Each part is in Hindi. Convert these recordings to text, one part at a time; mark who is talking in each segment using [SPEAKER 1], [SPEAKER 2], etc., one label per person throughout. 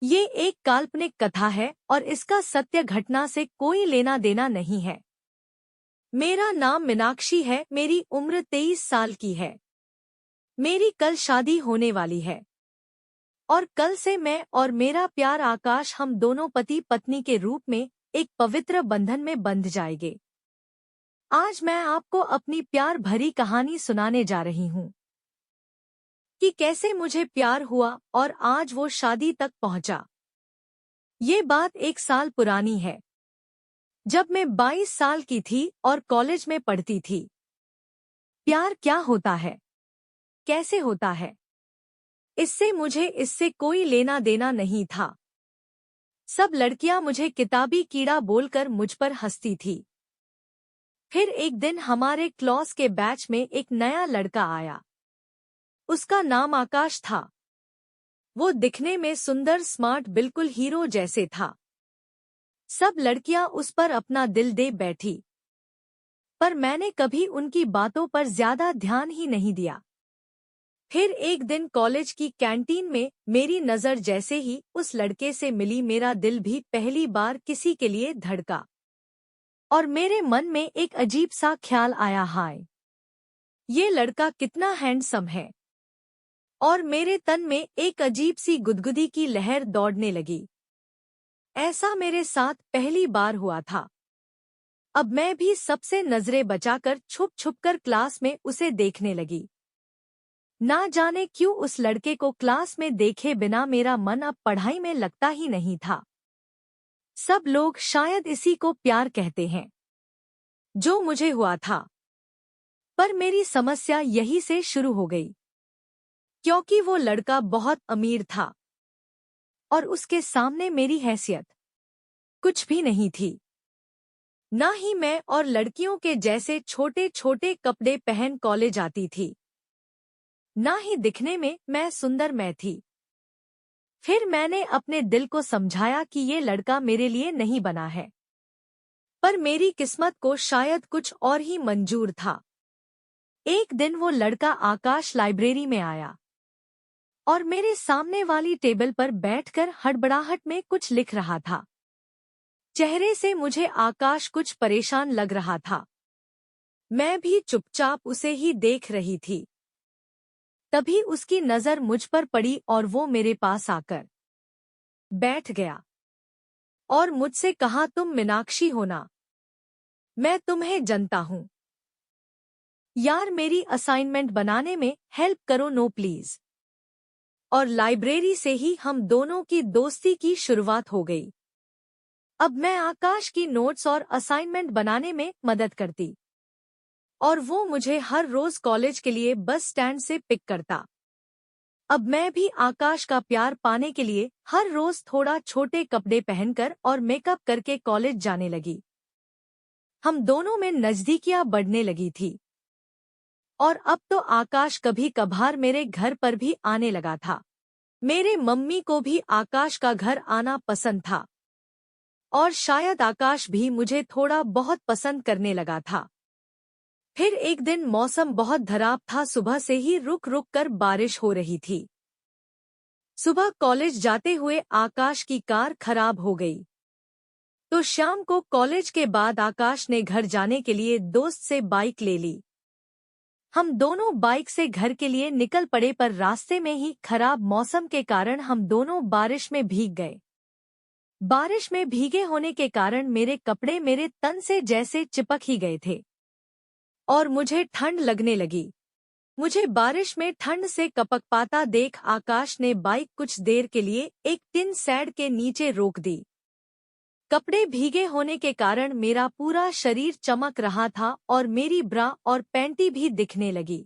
[SPEAKER 1] ये एक काल्पनिक कथा है और इसका सत्य घटना से कोई लेना देना नहीं है। मेरा नाम मीनाक्षी है, मेरी उम्र 23 साल की है। मेरी कल शादी होने वाली है और कल से मैं और मेरा प्यार आकाश हम दोनों पति पत्नी के रूप में एक पवित्र बंधन में बंध जाएंगे। आज मैं आपको अपनी प्यार भरी कहानी सुनाने जा रही हूँ कि कैसे मुझे प्यार हुआ और आज वो शादी तक पहुँचा। ये बात 1 साल पुरानी है, जब मैं 22 साल की थी और कॉलेज में पढ़ती थी। प्यार क्या होता है, कैसे होता है, इससे कोई लेना देना नहीं था। सब लड़कियां मुझे किताबी कीड़ा बोलकर मुझ पर हंसती थी। फिर एक दिन हमारे क्लास के बैच में एक नया लड़का आया। उसका नाम आकाश था। वो दिखने में सुंदर, स्मार्ट, बिल्कुल हीरो जैसे था। सब लड़कियां उस पर अपना दिल दे बैठी, पर मैंने कभी उनकी बातों पर ज्यादा ध्यान ही नहीं दिया। फिर एक दिन कॉलेज की कैंटीन में मेरी नज़र जैसे ही उस लड़के से मिली, मेरा दिल भी पहली बार किसी के लिए धड़का और मेरे मन में एक अजीब सा ख्याल आया, हाय, ये लड़का कितना हैंडसम है। और मेरे तन में एक अजीब सी गुदगुदी की लहर दौड़ने लगी। ऐसा मेरे साथ पहली बार हुआ था। अब मैं भी सबसे नजरें बचाकर छुप छुप कर क्लास में उसे देखने लगी। ना जाने क्यों उस लड़के को क्लास में देखे बिना मेरा मन अब पढ़ाई में लगता ही नहीं था। सब लोग शायद इसी को प्यार कहते हैं, जो मुझे हुआ था। पर मेरी समस्या यही से शुरू हो गई, क्योंकि वो लड़का बहुत अमीर था और उसके सामने मेरी हैसियत कुछ भी नहीं थी। ना ही मैं और लड़कियों के जैसे छोटे छोटे कपड़े पहन कॉलेज आती थी, ना ही दिखने में मैं सुंदर मैं थी। फिर मैंने अपने दिल को समझाया कि ये लड़का मेरे लिए नहीं बना है, पर मेरी किस्मत को शायद कुछ और ही मंजूर था। एक दिन वो लड़का आकाश लाइब्रेरी में आया और मेरे सामने वाली टेबल पर बैठकर हड़बड़ाहट में कुछ लिख रहा था। चेहरे से मुझे आकाश कुछ परेशान लग रहा था। मैं भी चुपचाप उसे ही देख रही थी। तभी उसकी नजर मुझ पर पड़ी और वो मेरे पास आकर बैठ गया और मुझसे कहा, तुम मीनाक्षी हो ना? मैं तुम्हें जानता हूँ। यार, मेरी असाइनमेंट बनाने में हेल्प करो नो प्लीज। और लाइब्रेरी से ही हम दोनों की दोस्ती की शुरुआत हो गई। अब मैं आकाश की नोट्स और असाइनमेंट बनाने में मदद करती और वो मुझे हर रोज कॉलेज के लिए बस स्टैंड से पिक करता। अब मैं भी आकाश का प्यार पाने के लिए हर रोज थोड़ा छोटे कपड़े पहनकर और मेकअप करके कॉलेज जाने लगी। हम दोनों में नजदीकियां बढ़ने लगी थी और अब तो आकाश कभी कभार मेरे घर पर भी आने लगा था। मेरे मम्मी को भी आकाश का घर आना पसंद था और शायद आकाश भी मुझे थोड़ा बहुत पसंद करने लगा था। फिर एक दिन मौसम बहुत खराब था, सुबह से ही रुक रुक कर बारिश हो रही थी। सुबह कॉलेज जाते हुए आकाश की कार खराब हो गई, तो शाम को कॉलेज के बाद आकाश ने घर जाने के लिए दोस्त से बाइक ले ली। हम दोनों बाइक से घर के लिए निकल पड़े, पर रास्ते में ही खराब मौसम के कारण हम दोनों बारिश में भीग गए। बारिश में भीगे होने के कारण मेरे कपड़े मेरे तन से जैसे चिपक ही गए थे और मुझे ठंड लगने लगी। मुझे बारिश में ठंड से कपकपाता देख आकाश ने बाइक कुछ देर के लिए एक टिन शेड के नीचे रोक दी। कपड़े भीगे होने के कारण मेरा पूरा शरीर चमक रहा था और मेरी ब्रा और पैंटी भी दिखने लगी।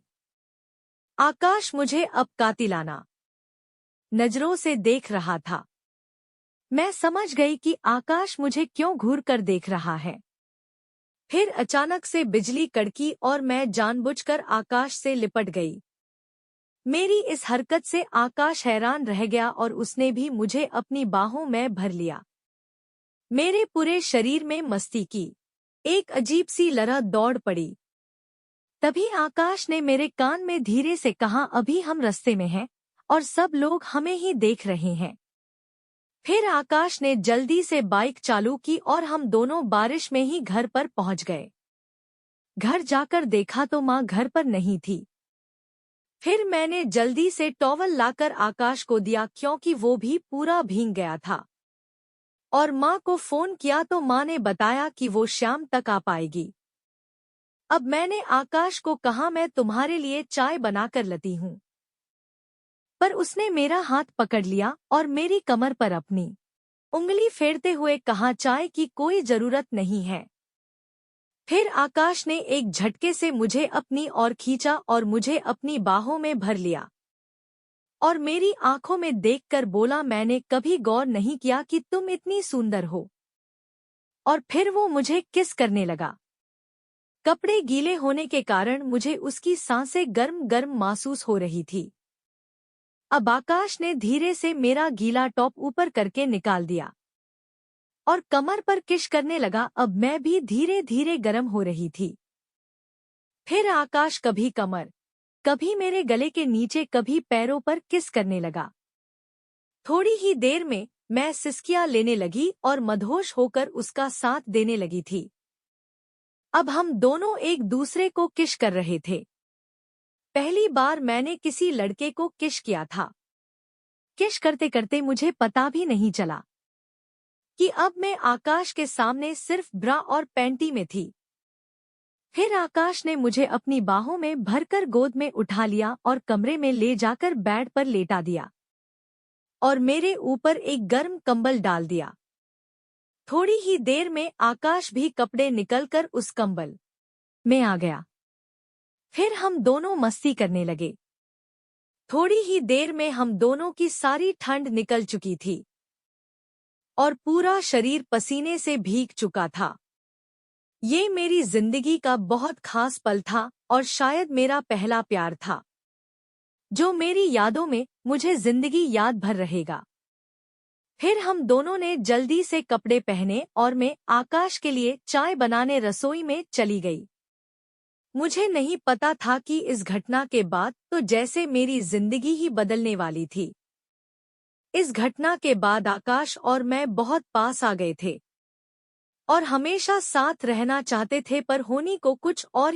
[SPEAKER 1] आकाश मुझे अब कातिलाना नजरों से देख रहा था। मैं समझ गई कि आकाश मुझे क्यों घूर कर देख रहा है। फिर अचानक से बिजली कड़की और मैं जानबूझकर आकाश से लिपट गई। मेरी इस हरकत से आकाश हैरान रह गया और उसने भी मुझे अपनी बाहों में भर लिया। मेरे पूरे शरीर में मस्ती की एक अजीब सी लहर दौड़ पड़ी। तभी आकाश ने मेरे कान में धीरे से कहा, अभी हम रास्ते में हैं और सब लोग हमें ही देख रहे हैं। फिर आकाश ने जल्दी से बाइक चालू की और हम दोनों बारिश में ही घर पर पहुंच गए। घर जाकर देखा तो माँ घर पर नहीं थी। फिर मैंने जल्दी से टॉवल लाकर आकाश को दिया क्योंकि वो भी पूरा भीग गया था। और माँ को फोन किया तो माँ ने बताया कि वो शाम तक आ पाएगी। अब मैंने आकाश को कहा मैं तुम्हारे लिए चाय बनाकर लाती हूँ, पर उसने मेरा हाथ पकड़ लिया और मेरी कमर पर अपनी उंगली फेरते हुए कहा चाय की कोई जरूरत नहीं है। फिर आकाश ने एक झटके से मुझे अपनी ओर खींचा और मुझे अपनी बाहों में भर लिया और मेरी आंखों में देखकर बोला मैंने कभी गौर नहीं किया कि तुम इतनी सुंदर हो। और फिर वो मुझे किस करने लगा। कपड़े गीले होने के कारण मुझे उसकी सांसें गर्म गर्म महसूस हो रही थी। अब आकाश ने धीरे से मेरा गीला टॉप ऊपर करके निकाल दिया और कमर पर किस करने लगा। अब मैं भी धीरे धीरे गर्म हो रही थी। फिर आकाश कभी कमर, कभी मेरे गले के नीचे, कभी पैरों पर किस करने लगा। थोड़ी ही देर में मैं सिसकियां लेने लगी और मदहोश होकर उसका साथ देने लगी थी। अब हम दोनों एक दूसरे को किस कर रहे थे। पहली बार मैंने किसी लड़के को किस किया था। किस करते करते मुझे पता भी नहीं चला कि अब मैं आकाश के सामने सिर्फ ब्रा और पैंटी में थी। फिर आकाश ने मुझे अपनी बाहों में भरकर गोद में उठा लिया और कमरे में ले जाकर बेड पर लेटा दिया और मेरे ऊपर एक गर्म कंबल डाल दिया। थोड़ी ही देर में आकाश भी कपड़े निकलकर उस कंबल में आ गया। फिर हम दोनों मस्ती करने लगे। थोड़ी ही देर में हम दोनों की सारी ठंड निकल चुकी थी और पूरा शरीर पसीने से भीग चुका था। ये मेरी जिंदगी का बहुत खास पल था और शायद मेरा पहला प्यार था, जो मेरी यादों में मुझे जिंदगी याद भर रहेगा। फिर हम दोनों ने जल्दी से कपड़े पहने और मैं आकाश के लिए चाय बनाने रसोई में चली गई। मुझे नहीं पता था कि इस घटना के बाद तो जैसे मेरी जिंदगी ही बदलने वाली थी। इस घटना के बाद आकाश और मैं बहुत पास आ गए थे और हमेशा साथ रहना चाहते थे, पर होनी को कुछ और